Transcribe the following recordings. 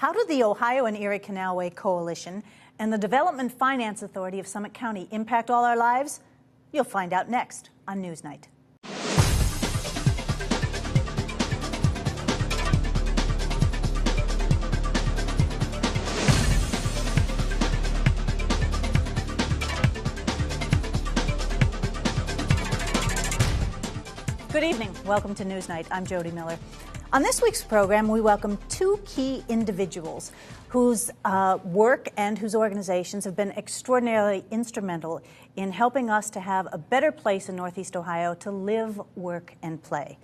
How did the Ohio and Erie Canalway Coalition and the Development Finance Authority of Summit County impact all our lives? You'll find out next on NewsNite. Good evening. Welcome to NewsNite. I'm Jody Miller. On this week's program, we welcome two key individuals whose work and whose organizations have been extraordinarily instrumental in helping us to have a better place in Northeast Ohio to live, work, and play.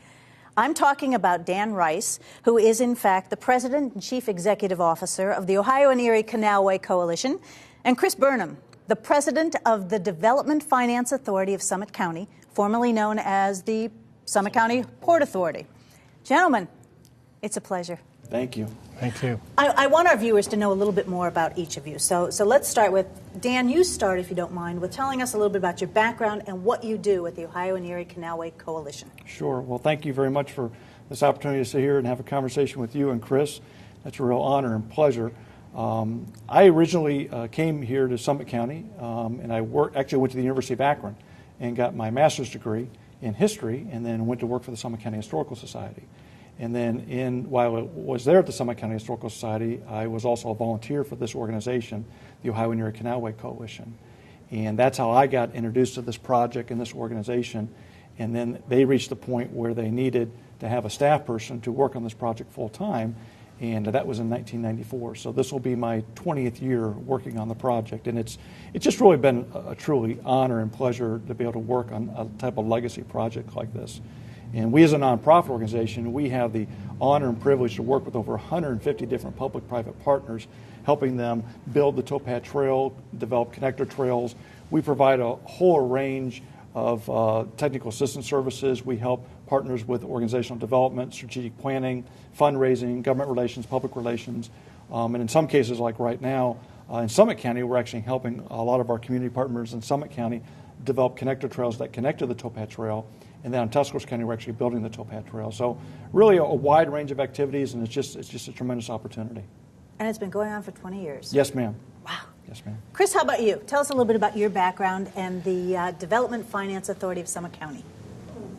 I'm talking about Dan Rice, who is in fact the President and Chief Executive Officer of the Ohio and Erie Canalway Coalition, and Chris Burnham, the President of the Development Finance Authority of Summit County, formerly known as the Summit County Port Authority. Gentlemen, it's a pleasure. Thank you. Thank you. I want our viewers to know a little bit more about each of you. So let's start with, Dan, you start, if you don't mind, with telling us a little bit about your background and what you do at the Ohio and Erie Canalway Coalition. Sure. Well, thank you very much for this opportunity to sit here and have a conversation with you and Chris. That's a real honor and pleasure. I originally came here to Summit County, and I actually went to the University of Akron and got my master's degree in history, and then went to work for the Summit County Historical Society. And then while I was there at the Summit County Historical Society, I was also a volunteer for this organization, the Ohio and Erie Canalway Coalition. And that's how I got introduced to this project and this organization. And then they reached the point where they needed to have a staff person to work on this project full time, and that was in 1994. So this will be my 20th year working on the project, and it's just really been a truly honor and pleasure to be able to work on a type of legacy project like this. And we as a nonprofit organization, we have the honor and privilege to work with over 150 different public-private partners, helping them build the towpath trail, develop connector trails. We provide a whole range of technical assistance services. We help partners with organizational development, strategic planning, fundraising, government relations, public relations. And in some cases, like right now, in Summit County, we're actually helping a lot of our community partners in Summit County develop connector trails that connect to the towpath trail. And then in Tuscaloosa County, we're actually building the towpath trail. So really a wide range of activities, and it's just a tremendous opportunity. And it's been going on for 20 years. Yes, ma'am. Wow. Yes, ma'am. Chris, how about you? Tell us a little bit about your background and the Development Finance Authority of Summit County.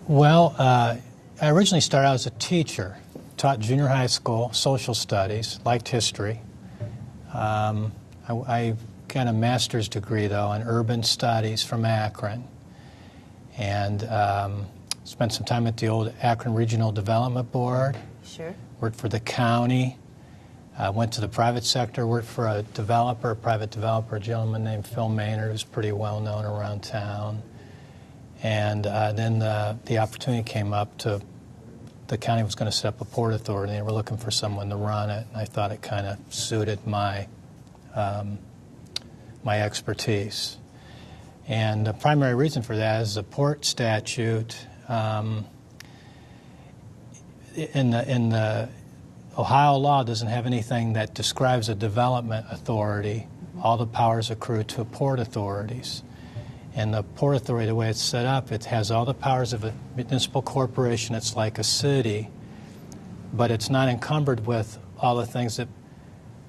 Well, I originally started out as a teacher, taught junior high school, social studies, liked history. I got a master's degree, though, in urban studies from Akron, and spent some time at the old Akron Regional Development Board. Sure. Worked for the county. Went to the private sector, worked for a private developer, a gentleman named Phil Maynard, who's pretty well known around town. And then the opportunity came up the county was going to set up a port authority. They were looking for someone to run it, and I thought it kind of suited my expertise. And the primary reason for that is the port statute in the Ohio law doesn't have anything that describes a development authority. All the powers accrue to port authorities. And the port authority, the way it's set up, it has all the powers of a municipal corporation. It's like a city, but it's not encumbered with all the things that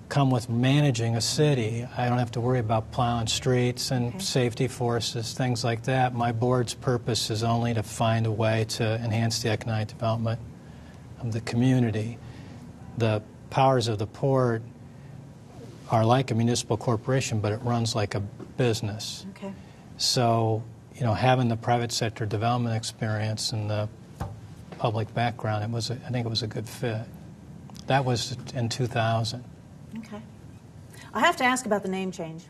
come with managing a city. I don't have to worry about plowing streets and safety forces, things like that. My board's purpose is only to find a way to enhance the economic development of the community. The powers of the port are like a municipal corporation, but it runs like a business. Okay. So, having the private sector development experience and the public background, I think it was a good fit. That was in 2000. Okay. I have to ask about the name change.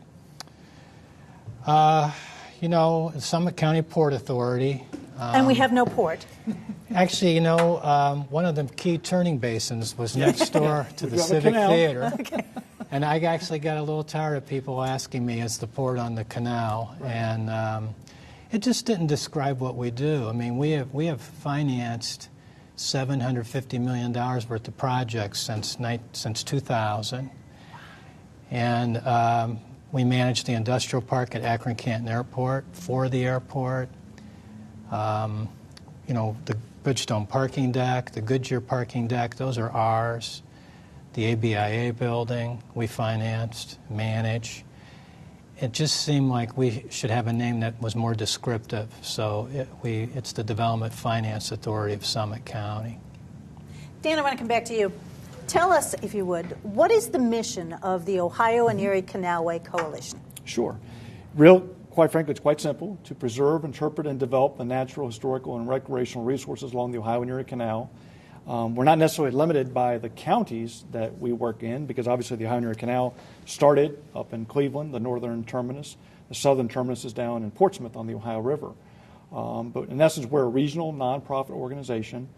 Summit County Port Authority. And we have no port. Actually, one of the key turning basins was next door to the Civic Theater. Okay. And I actually got a little tired of people asking me, is the port on the canal? Right. And it just didn't describe what we do. I mean, we have financed $750 million worth of projects since 2000. And we manage the industrial park at Akron Canton Airport for the airport. The Bridgestone parking deck, the Goodyear parking deck, those are ours. The ABIA building we financed, manage. It just seemed like we should have a name that was more descriptive. So it's the Development Finance Authority of Summit County. Dan, I want to come back to you. Tell us, if you would, what is the mission of the Ohio and Erie Canalway Coalition? Sure. Quite frankly, it's quite simple: to preserve, interpret, and develop the natural, historical, and recreational resources along the Ohio and Erie Canal. We're not necessarily limited by the counties that we work in, because obviously the Ohio and Erie Canal started up in Cleveland, the northern terminus. The southern terminus is down in Portsmouth on the Ohio River. But in essence, we're a regional nonprofit organization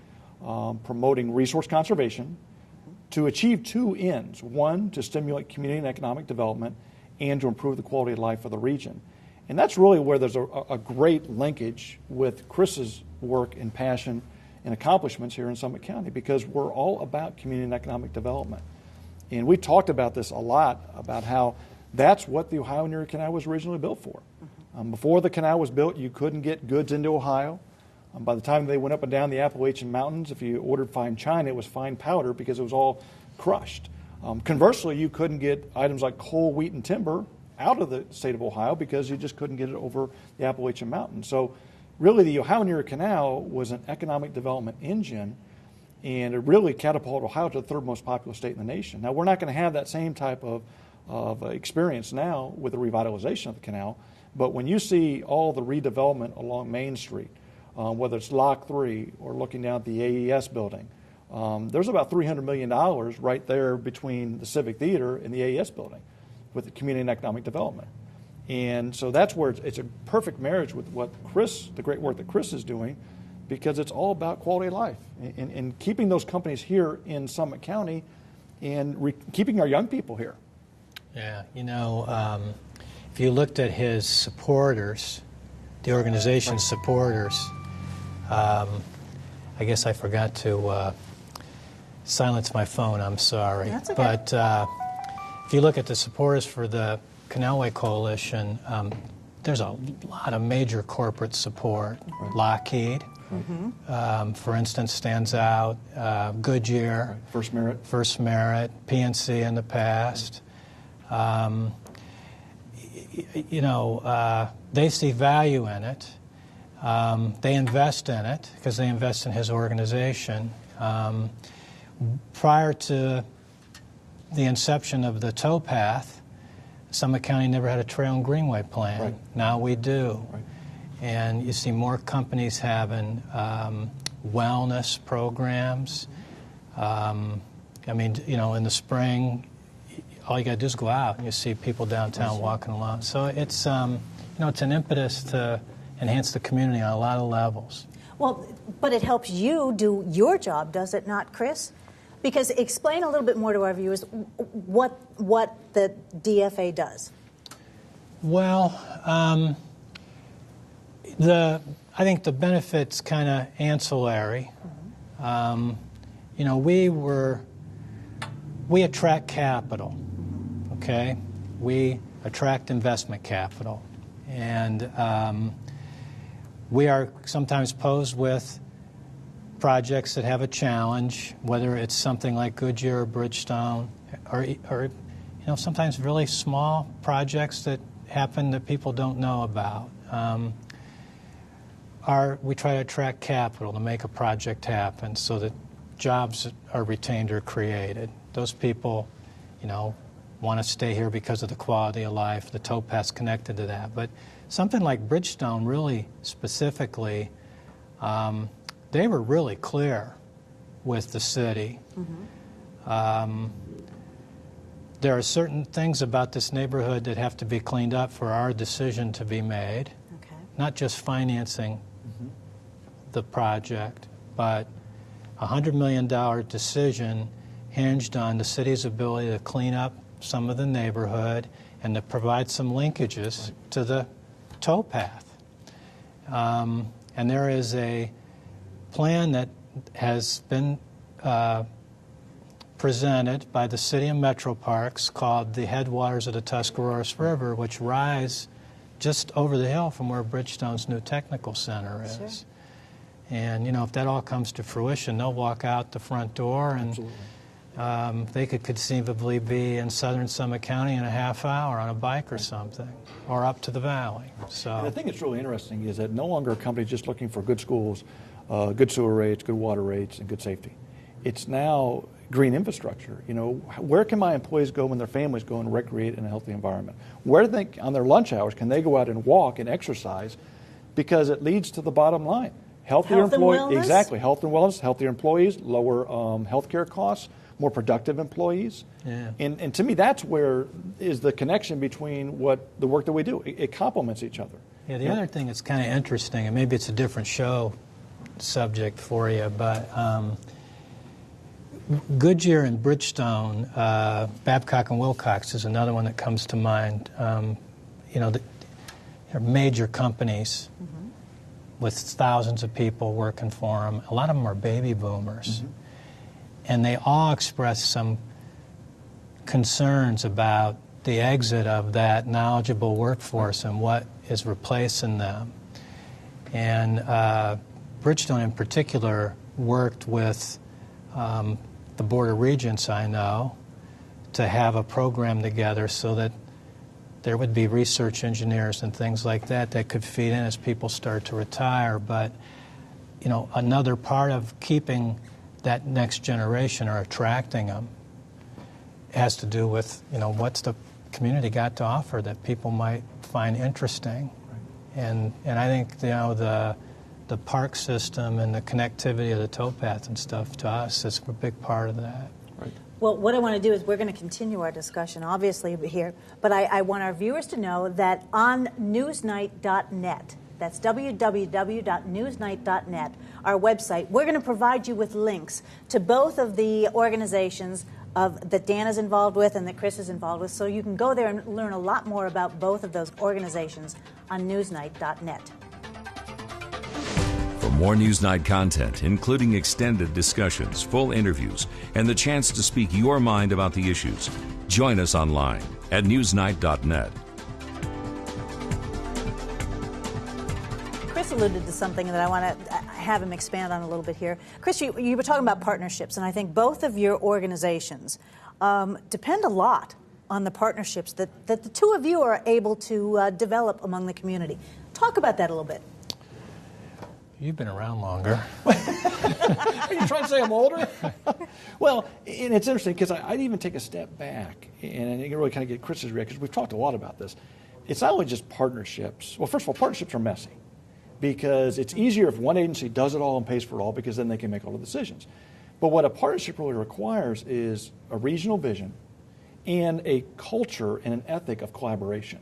promoting resource conservation to achieve two ends: one, to stimulate community and economic development, and to improve the quality of life of the region. And that's really where there's a great linkage with Chris's work and passion and accomplishments here in Summit County, because we're all about community and economic development. And we talked about this a lot, about how that's what the Ohio and Erie Canal was originally built for. Before the canal was built, you couldn't get goods into Ohio. By the time they went up and down the Appalachian Mountains, if you ordered fine china, it was fine powder because it was all crushed. Conversely, you couldn't get items like coal, wheat, and timber out of the state of Ohio because you just couldn't get it over the Appalachian Mountains. So really, the Ohio and Erie Canal was an economic development engine, and it really catapulted Ohio to the third most populous state in the nation. Now, we're not going to have that same type of experience now with the revitalization of the canal, but when you see all the redevelopment along Main Street, whether it's Lock 3 or looking down at the AES building, there's about $300 million right there between the Civic Theater and the AES building with the community and economic development. And so that's where it's a perfect marriage with what the great work that Chris is doing, because it's all about quality of life and keeping those companies here in Summit County and keeping our young people here. Yeah, if you looked at his supporters, the organization's supporters, I guess I forgot to silence my phone, I'm sorry. That's okay. But if you look at the supporters for the Canalway Coalition, there's a lot of major corporate support. Right. Lockheed, for instance, stands out. Goodyear. Right. First Merit. PNC in the past. They see value in it. They invest in it because they invest in his organization. Prior to the inception of the towpath, Summit County never had a trail and greenway plan. Right. Now we do. Right. And you see more companies having wellness programs. In the spring, all you got to do is go out and you see people downtown walking along. So it's it's an impetus to enhance the community on a lot of levels. Well, but it helps you do your job, does it not, Chris? Because explain a little bit more to our viewers what the DFA does. Well, I think the benefit's kind of ancillary. We attract capital, okay? We attract investment capital. And we are sometimes posed with projects that have a challenge, whether it's something like Goodyear or Bridgestone, or sometimes really small projects that happen that people don't know about. We try to attract capital to make a project happen so that jobs are retained or created. Those people, want to stay here because of the quality of life. The towpath's connected to that. But something like Bridgestone, really specifically, they were really clear with the city. There are certain things about this neighborhood that have to be cleaned up for our decision to be made. Okay. Not just financing the project, but a $100 million decision hinged on the city's ability to clean up some of the neighborhood and to provide some linkages to the towpath. And there is a plan that has been presented by the city of Metro Parks called the Headwaters of the Tuscarawas River, which rise just over the hill from where Bridgestone's new technical center is. Sure. And, if that all comes to fruition, they'll walk out the front door and They could conceivably be in southern Summit County in a half hour on a bike or something, or up to the valley. So and the thing that's really interesting is that no longer are companies just looking for good schools, good sewer rates, good water rates, and good safety. It's now green infrastructure. You know, where can my employees go when their families go and recreate in a healthy environment? Where do they, on their lunch hours, can they go out and walk and exercise? Because it leads to the bottom line. Healthier employees, exactly. Health and wellness, healthier employees, lower healthcare costs, more productive employees. Yeah. And to me, that's where is the connection between what the work that we do. It complements each other. Yeah. The other thing that's kind of interesting, and maybe it's a different show subject for you, but Goodyear and Bridgestone, Babcock and Wilcox is another one that comes to mind. You know, they're major companies with thousands of people working for them. A lot of them are baby boomers. And they all express some concerns about the exit of that knowledgeable workforce and what is replacing them. And Bridgestone in particular worked with the Board of Regents, I know, to have a program together so that there would be research engineers and things like that that could feed in as people start to retire. But, you know, another part of keeping that next generation or attracting them has to do with, you know, what's the community got to offer that people might find interesting. And I think, you know, the park system and the connectivity of the towpath and stuff to us is a big part of that. Right. Well, what I want to do is we're going to continue our discussion, obviously, here, but I want our viewers to know that on NewsNite.net, that's www.newsnight.net, our website, we're going to provide you with links to both of the organizations that Dan is involved with and that Chris is involved with, so you can go there and learn a lot more about both of those organizations on newsnight.net. For more NewsNight content, including extended discussions, full interviews, and the chance to speak your mind about the issues, join us online at newsnight.net. Chris alluded to something that I want to have him expand on a little bit here. Chris, you were talking about partnerships, and I think both of your organizations depend a lot on the partnerships that the two of you are able to develop among the community. Talk about that a little bit. You've been around longer. Are you trying to say I'm older? Well, and it's interesting because I'd even take a step back and you can really kind of get Chris's reaction because we've talked a lot about this. It's not only just partnerships. Well, first of all, partnerships are messy because it's easier if one agency does it all and pays for it all because then they can make all the decisions. But what a partnership really requires is a regional vision and a culture and an ethic of collaboration.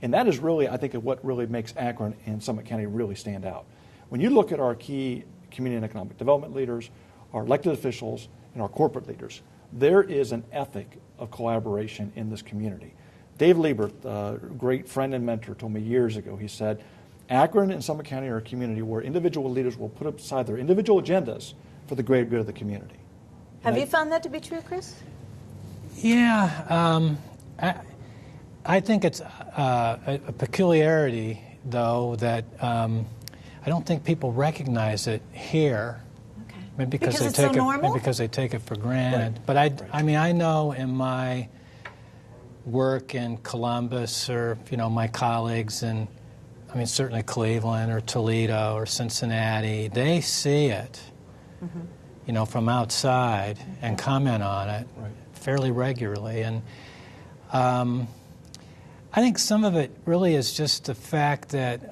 And that is really, I think, what really makes Akron and Summit County really stand out. When you look at our key community and economic development leaders, our elected officials, and our corporate leaders, there is an ethic of collaboration in this community. Dave Liebert, a great friend and mentor, told me years ago, he said, Akron and Summit County are a community where individual leaders will put aside their individual agendas for the greater good of the community. Have you found that to be true, Chris? Yeah. I think it's a peculiarity, though, that I don't think people recognize it here. Okay. Maybe because they take maybe because they take it for granted. Right. But I mean, I know in my work in Columbus, or my colleagues in, I mean, certainly Cleveland or Toledo or Cincinnati, they see it, from outside and comment on it fairly regularly. And I think some of it really is just the fact that.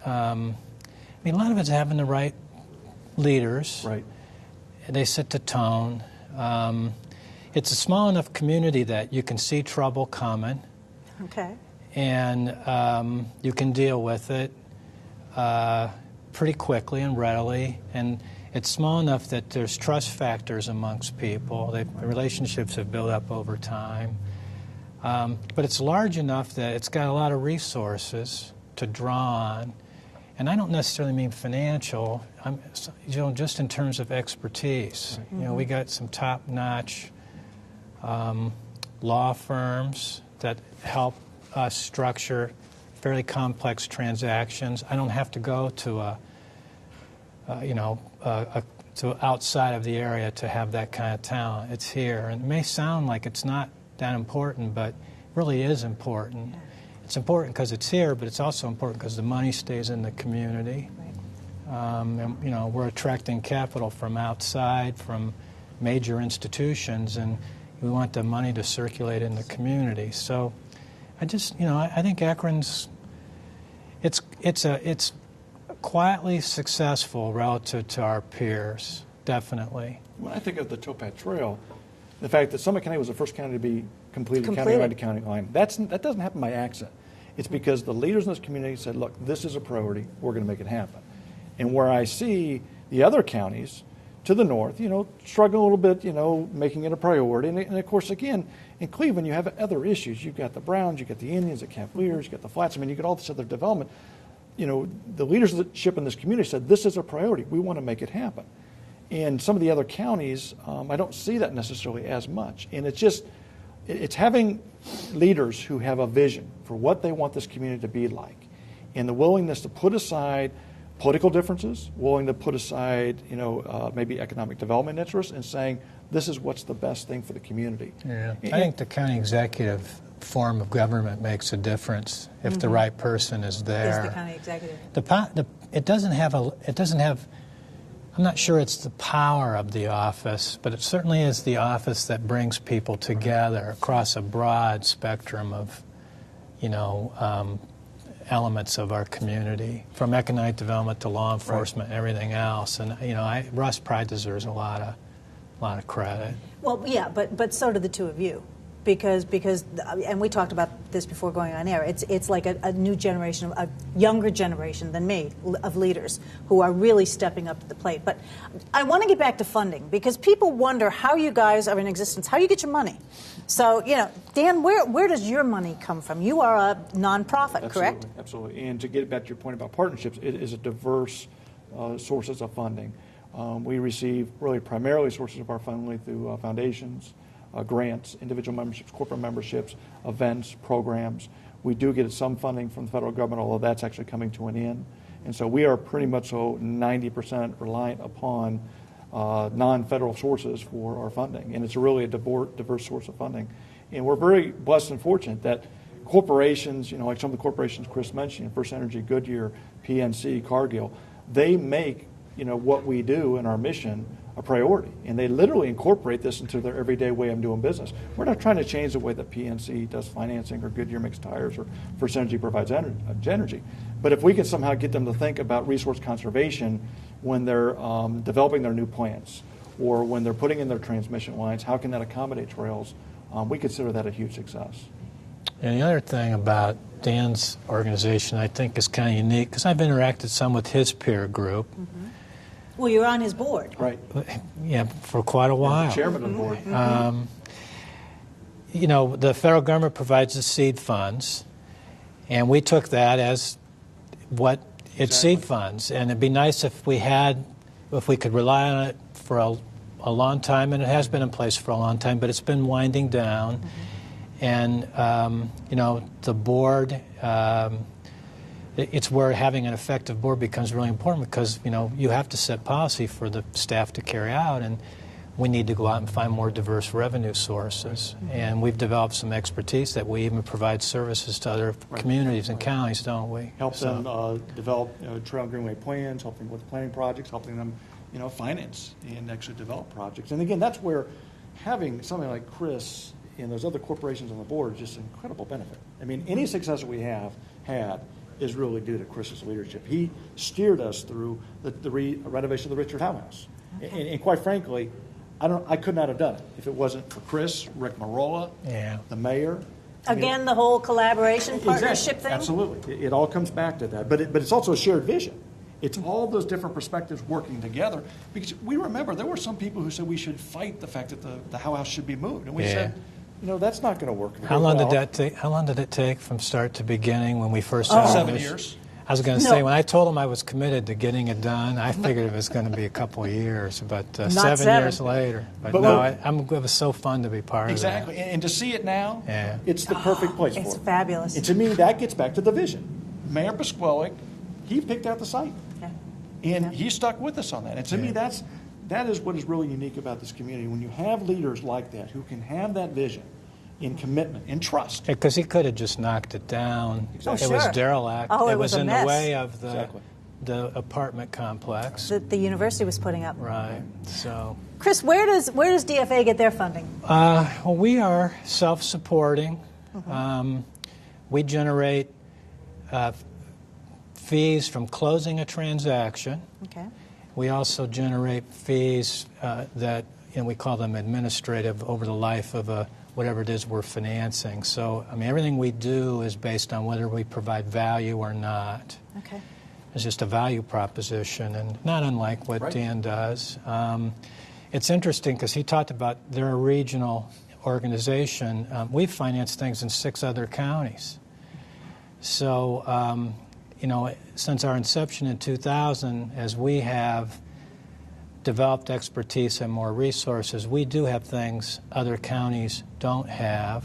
A lot of it's having the right leaders. Right. They set the tone. It's a small enough community that you can see trouble coming. Okay. And you can deal with it pretty quickly and readily. And it's small enough that there's trust factors amongst people. The relationships have built up over time. But it's large enough that it's got a lot of resources to draw on. And I don't necessarily mean financial, just in terms of expertise. Right. We got some top-notch law firms that help us structure fairly complex transactions. I don't have to go to a to outside of the area to have that kind of talent. It's here. And it may sound like it's not that important, but it really is important. It's important because it's here, but it's also important because the money stays in the community. And, you know, we're attracting capital from outside, from major institutions, and we want the money to circulate in the community. So I just, you know, I think Akron's, it's quietly successful relative to our peers, definitely. When I think of the Towpath Trail, the fact that Summit County was the first county to be completed county line to county line, that doesn't happen by accident. It's because the leaders in this community said, look, this is a priority, we're going to make it happen. And where I see the other counties to the north, you know, struggling a little bit, you know, making it a priority. And of course, again, in Cleveland, you have other issues. You've got the Browns, you've got the Indians, the Cavaliers, you've got the Flats. I mean, you've got all this other development. You know, the leadership in this community said, this is a priority. We want to make it happen. And some of the other counties, I don't see that necessarily as much. And it's having leaders who have a vision for what they want this community to be like, and the willingness to put aside political differences, willing to put aside, you know, maybe economic development interests, and saying, this is what's the best thing for the community. Yeah. I think the county executive form of government makes a difference if the right person is there. Is the county executive. It doesn't have, I'm not sure it's the power of the office, but it certainly is the office that brings people together across a broad spectrum of, you know, elements of our community, from economic development to law enforcement and everything else. And, you know, Russ Pride deserves a lot of credit. Well, yeah, but so do the two of you. Because and we talked about this before going on air, it's like a new generation, a younger generation than me, of leaders who are really stepping up to the plate. But I want to get back to funding, because people wonder how you guys are in existence, how you get your money. So, you know, Dan, where does your money come from? You are a nonprofit, correct? Absolutely. And to get back to your point about partnerships, it is a diverse sources of funding. We receive really primarily sources of our funding through foundations, grants, individual memberships, corporate memberships, events, programs. We do get some funding from the federal government, although that's actually coming to an end. And so we are pretty much 90% reliant upon non-federal sources for our funding. And it's really a diverse source of funding. And we're very blessed and fortunate that corporations, you know, like some of the corporations Chris mentioned, First Energy, Goodyear, PNC, Cargill, they make, you know, what we do in our mission a priority, and they literally incorporate this into their everyday way of doing business. We're not trying to change the way that PNC does financing, or Goodyear makes tires, or First Energy provides energy. But if we can somehow get them to think about resource conservation when they're developing their new plants, or when they're putting in their transmission lines, how can that accommodate trails? We consider that a huge success. And the other thing about Dan's organization I think is kind of unique, because I've interacted some with his peer group. Mm-hmm. Well, you're on his board. Right. Yeah, for quite a while. The chairman of the board. Mm-hmm. You know, the federal government provides the seed funds, and we took that as what it's seed funds. And it'd be nice if we could rely on it for a long time, and it has been in place for a long time, but it's been winding down. Mm-hmm. And, you know, the board, it's where having an effective board becomes really important, because, you know, you have to set policy for the staff to carry out, and we need to go out and find more diverse revenue sources. Mm-hmm. And we've developed some expertise that we even provide services to other communities and counties, don't we? Help them develop trail and greenway plans, help them with planning projects, helping them, you know, finance and actually develop projects. And again, that's where having somebody like Chris and those other corporations on the board is just an incredible benefit. I mean, any success that we have had is really due to Chris's leadership. He steered us through the renovation of the Richard Howe House. Okay. And quite frankly, I could not have done it if it wasn't for Chris, Rick Marola, the mayor. Again, the whole collaboration, partnership thing? Absolutely. It all comes back to that. But it's also a shared vision. It's all those different perspectives working together. Because we remember there were some people who said we should fight the fact that the Howe House should be moved. And we said, you know, that's not going to work. How long did that take? How long did it take from start to beginning when we first started? 7 years. I was going to say, when I told him I was committed to getting it done, I figured it was going to be a couple of years, but 7 years later. But no, it was so fun to be part of that. Exactly. And to see it now, it's the perfect place for it. It's fabulous. And to me, that gets back to the vision. Mayor Pasquale, he picked out the site. Yeah. And he stuck with us on that. And to me, that is what is really unique about this community. When you have leaders like that who can have that vision in commitment and trust. Because he could have just knocked it down. Exactly. It was derelict. Oh, it was a in mess. the way of Exactly. the apartment complex. That the university was putting up. Right. So, Chris, where does DFA get their funding? well, we are self-supporting. We generate fees from closing a transaction. Okay. We also generate fees that, we call them administrative over the life of whatever it is we're financing. So, I mean, everything we do is based on whether we provide value or not. Okay. It's just a value proposition, and not unlike what Right. Dan does. It's interesting because he talked about they're a regional organization. We've financed things in 6 other counties. So, since our inception in 2000, as we have developed expertise and more resources, we do have things other counties don't have.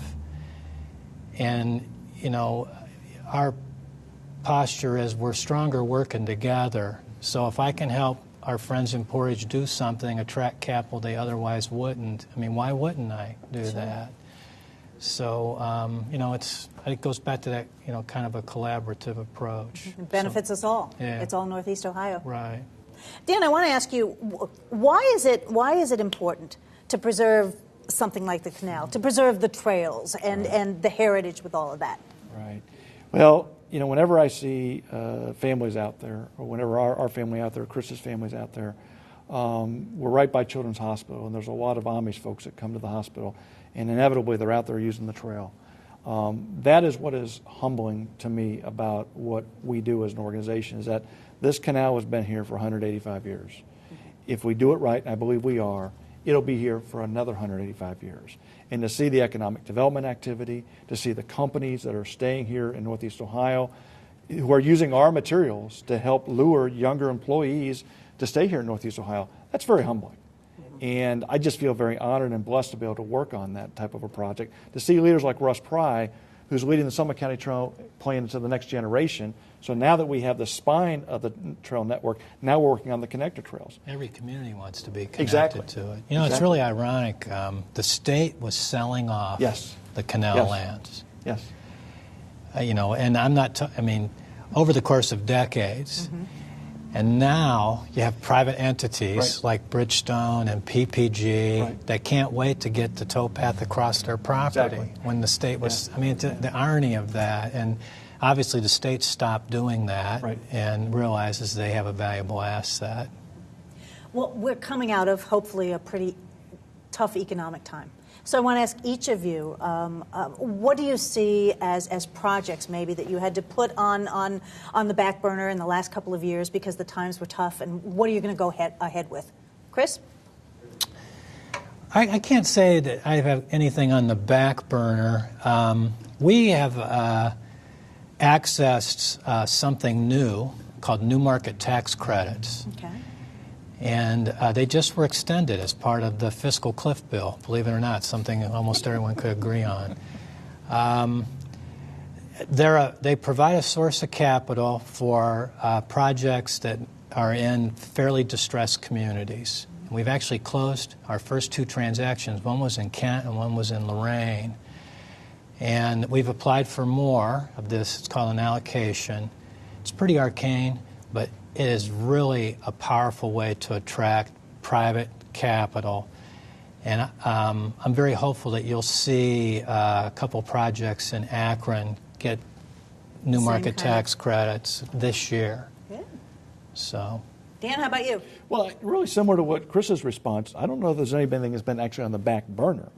And, our posture is we're stronger working together. So if I can help our friends in Portage do something, attract capital they otherwise wouldn't, I mean, why wouldn't I do that? So, it goes back to that, kind of a collaborative approach. It benefits us all. Yeah. It's all Northeast Ohio. Right. Dan, I want to ask you, why is it important to preserve something like the canal, to preserve the trails and the heritage with all of that? Right. Well, whenever I see families out there, or whenever our family out there, Chris's family's out there, we're right by Children's Hospital, and there's a lot of Amish folks that come to the hospital, and inevitably they're out there using the trail. That is what is humbling to me about what we do as an organization, is that this canal has been here for 185 years. If we do it right, and I believe we are, it'll be here for another 185 years. And to see the economic development activity, to see the companies that are staying here in Northeast Ohio, who are using our materials to help lure younger employees to stay here in Northeast Ohio, that's very humbling. And I just feel very honored and blessed to be able to work on that type of a project. To see leaders like Russ Pry, who's leading the Summit County Trail plan into the next generation. So now that we have the spine of the trail network, now we're working on the connector trails. Every community wants to be connected Exactly. to it. It's really ironic. The state was selling off the canal lands. Yes. And I'm not, over the course of decades, and now you have private entities like Bridgestone and PPG that can't wait to get the towpath across their property when the state was, the irony of that. And obviously the state stopped doing that and realizes they have a valuable asset. Well, we're coming out of, hopefully, a pretty tough economic time. So I want to ask each of you, what do you see as projects maybe that you had to put on the back burner in the last couple of years because the times were tough, and what are you going to go ahead with? Chris? I can't say that I have anything on the back burner. We have accessed something new called New Market Tax Credits. Okay. And they just were extended as part of the fiscal cliff bill, believe it or not, something almost everyone could agree on. They provide a source of capital for projects that are in fairly distressed communities. We've actually closed our first 2 transactions. One was in Kent and one was in Lorain. And we've applied for more of this. It's called an allocation. It's pretty arcane, but it is really a powerful way to attract private capital. And I'm very hopeful that you'll see a couple projects in Akron get new market tax credits this year. Good. So, Dan, how about you? Well, really similar to what Chris's response, I don't know if there's anything that's been actually on the back burner.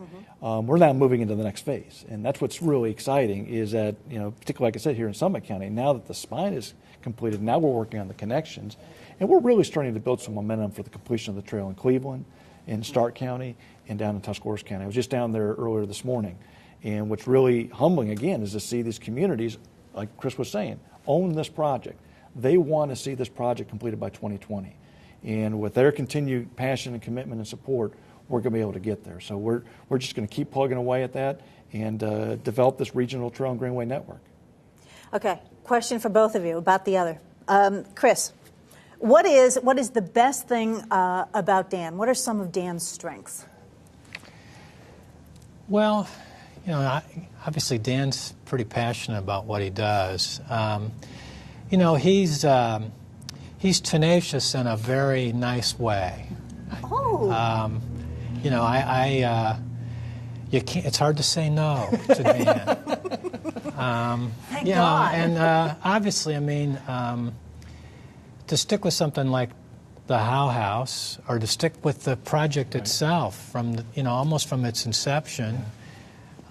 We're now moving into the next phase, and that's what's really exciting is that, particularly like I said here in Summit County, now that the spine is completed, now we're working on the connections, and we're really starting to build some momentum for the completion of the trail in Cleveland, in Stark County, and down in Tuscarawas County. I was just down there earlier this morning, and what's really humbling, again, is to see these communities, like Chris was saying, own this project. They want to see this project completed by 2020. And with their continued passion and commitment and support, we're going to be able to get there. So we're just going to keep plugging away at that and develop this regional trail and greenway network. Okay, question for both of you about the other. Chris, What is the best thing about Dan? What are some of Dan's strengths? Well, you know, obviously Dan's pretty passionate about what he does. You know, he's tenacious in a very nice way. Oh. You know, you can't. It's hard to say no to Dan. Thank you know, God. and obviously, I mean, to stick with something like the Howe House, or to stick with the project itself from the, you know, almost from its inception,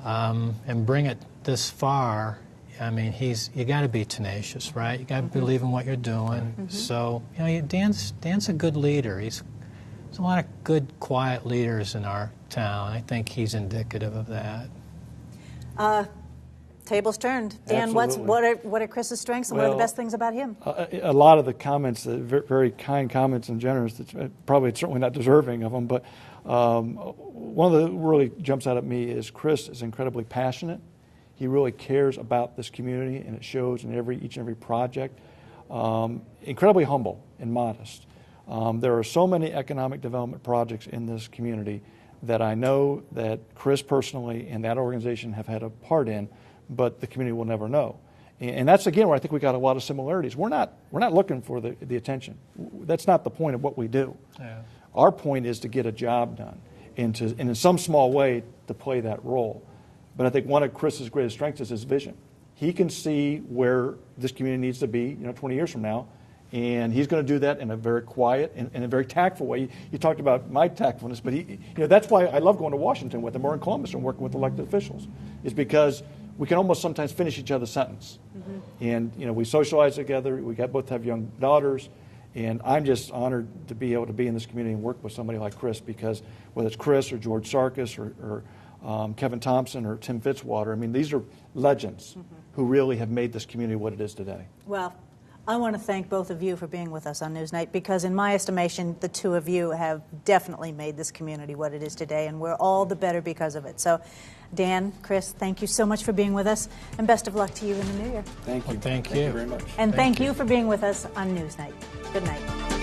and bring it this far. I mean, you got to be tenacious, right? You got to believe in what you're doing. So, you know, Dan's a good leader. There's a lot of good, quiet leaders in our town. I think he's indicative of that. Tables turned. Dan, Absolutely. what are Chris's strengths, and what are the best things about him? A lot of the comments, very kind comments and generous, that's probably certainly not deserving of them, but one of the really jumps out at me is Chris is incredibly passionate. He really cares about this community, and it shows in each and every project. Incredibly humble and modest. There are so many economic development projects in this community that I know that Chris personally and that organization have had a part in, but the community will never know. And that's, again, where I think we got a lot of similarities. We're not looking for the attention. That's not the point of what we do. Yeah. Our point is to get a job done and in some small way to play that role. But I think one of Chris's greatest strengths is his vision. He can see where this community needs to be, 20 years from now, and he's going to do that in a very quiet and a very tactful way. You talked about my tactfulness, but that's why I love going to Washington with him or in Columbus and working with elected officials, is because we can almost sometimes finish each other's sentence. And we socialize together. We both have young daughters, and I'm just honored to be able to be in this community and work with somebody like Chris, because whether it's Chris or George Sarkis or Kevin Thompson or Tim Fitzwater, I mean, these are legends who really have made this community what it is today. Well, I want to thank both of you for being with us on NewsNite, because in my estimation, the two of you have definitely made this community what it is today, and we're all the better because of it. So, Dan, Chris, thank you so much for being with us, and best of luck to you in the new year. Thank you. Well, thank you Thank you very much. And thank you for being with us on NewsNite. Good night.